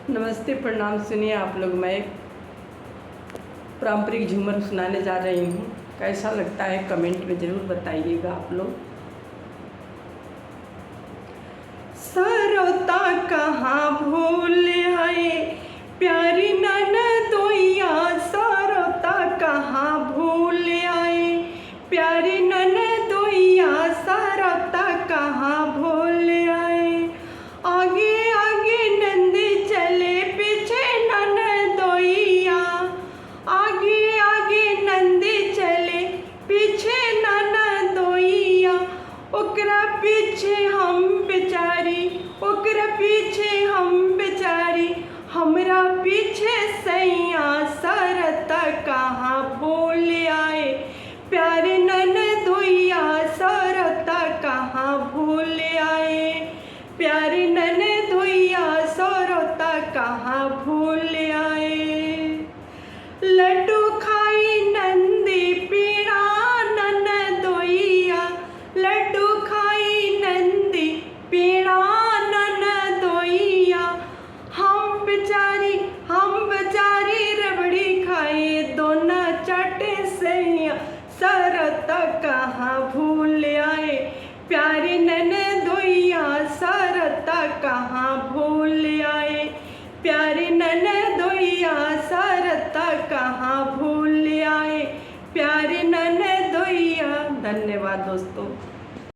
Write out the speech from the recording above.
नमस्ते, प्रणाम। सुनिए आप लोग, मैं एक पारंपरिक झूमर सुनाने जा रही हूँ। कैसा लगता है कमेंट में ज़रूर बताइएगा आप लोग। सरौता कहाँ भूल आए प्यारी ननदोइया, सरौता कहाँ भूल आए प्यारी ननदोइया, सरौता कहाँ भूल आए। आगे आगे नंदी चले पीछे ननदोइया, आगे आगे नंदी चले पीछे ननदोइया। ओकरा पीछे हम बेचारी, ओकरा पीछे हम बेचारी, हमरा पीछे सैया, सरौता कहाँ भूल आए प्यारे ननदोइया, सरौता कहाँ भूल आए प्यारे ननदोइया, सरौता कहाँ भूल आए। लड्डू खाई नंदी पीड़ा ननदोइया, लड्डू खाई नंदी पीड़ा ननदोइया। हम बेचारी रबड़ी खाए दोना चाटे सैया, सरौता कहाँ भूल आए प्यारी ननदोइया, सरौता कहाँ भूल आए प्यारी ननदोइया, सरौता कहाँ भूल आए प्यारी ननदोइया। धन्यवाद दोस्तों।